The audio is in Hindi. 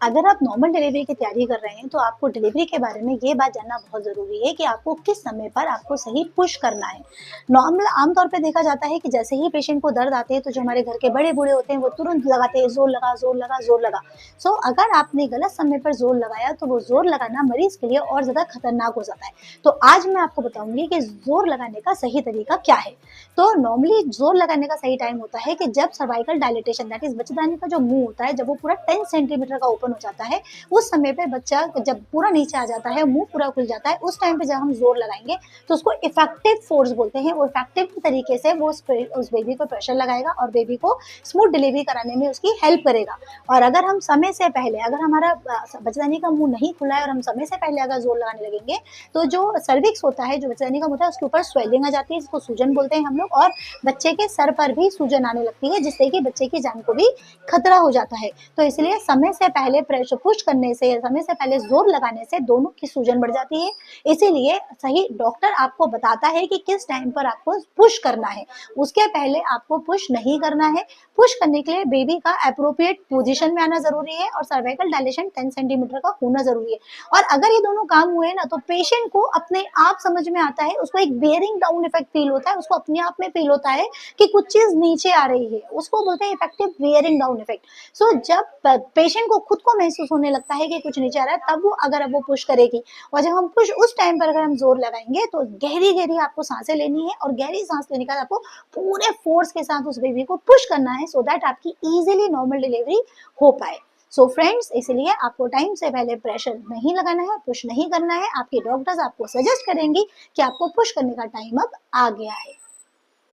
अगर आप नॉर्मल डिलीवरी की तैयारी कर रहे हैं तो आपको डिलीवरी के बारे में ये बात जानना बहुत ज़रूरी है कि आपको किस समय पर आपको सही पुश करना है। नॉर्मल आमतौर पे देखा जाता है कि जैसे ही पेशेंट को दर्द आते हैं तो जो हमारे घर के बड़े बूढ़े होते हैं वो तुरंत लगाते हैं ज़ोर लगा, ज़ोर लगा, ज़ोर लगा। सो अगर आपने गलत समय पर ज़ोर लगाया तो वो ज़ोर लगाना मरीज़ के लिए और ज़्यादा खतरनाक हो जाता है। तो आज मैं आपको बताऊँगी कि ज़ोर लगाने का सही तरीका क्या है। तो नॉर्मली ज़ोर लगाने का सही टाइम होता है कि जब सर्वाइकल डायलेटेशन दैट इज़ बच्चेदानी का जो मुँह होता है, जब वो पूरा 10 सेंटीमीटर का ओपन हो जाता है, उस समय पे बच्चा जब पूरा नीचे आ जाता है, मुँह पूरा खुल जाता है, उस टाइम पे जब हम ज़ोर लगाएँगे तो उसको इफेक्टिव फोर्स बोलते हैं। वो इफेक्टिव तरीके से वो उस बेबी को प्रेशर लगाएगा और बेबी को स्मूथ डिलीवरी कराने में उसकी हेल्प करेगा। और अगर हम समय से पहले अगर हमारा बच्चेदानी का मुँह नहीं खुला है और हम समय से पहले अगर ज़ोर लगाने लगेंगे तो जो सर्विक्स होता है, जो बच्चेदानी का मुँह होता है, उसके ऊपर स्वेलिंग आ जाती है, जिसको सूजन बोलते हैं हम लोग, और बच्चे के सर पर भी सूजन आने लगती है, जिससे कि बच्चे की जान को भी खतरा हो जाता है। तो इसलिए समय से पहले प्रेशर पुश करने से, समय से पहले ज़ोर लगाने से दोनों की सूजन बढ़ जाती है। इसीलिए सही डॉक्टर आपको बताता है कि किस टाइम पर आपको पुश करना है, उसके पहले आपको पुश नहीं करना है। पुश करने के लिए बेबी का एप्रोप्रिएट पोजीशन में आना ज़रूरी है और सर्वाइकल डायलेशन 10 सेंटीमीटर का होना ज़रूरी है। और अगर ये दोनों काम हुए ना तो पेशेंट को अपने आप समझ में आता है, उसको एक बेयरिंग डाउन इफेक्ट फील होता है, उसको अपने आप में फील होता है कि कुछ चीज़ नीचे आ रही है, उसको बोलते हैं इफेक्टिव बेयरिंग डाउन इफेक्ट। सो जब पेशेंट को खुद को महसूस होने लगता है कि कुछ नीचे आ रहा है, तब वो पुश करेगी। और जब हम पुश उस टाइम पर अगर हम जोर लगाएंगे तो गहरी-गहरी आपको सांसें लेनी है और गहरी सांस लेने के बाद आपको पूरे फोर्स के साथ उस बेबी को पुश करना है सो दैट आपकी इजीली नॉर्मल डिलीवरी हो पाए। सो फ्रेंड्स, इसलिए आपको टाइम से पहले प्रेशर नहीं लगाना है, पुश नहीं करना है। आपके डॉक्टर्स आपको सजेस्ट करेंगी कि आपको पुश करने का टाइम अब आ गया है।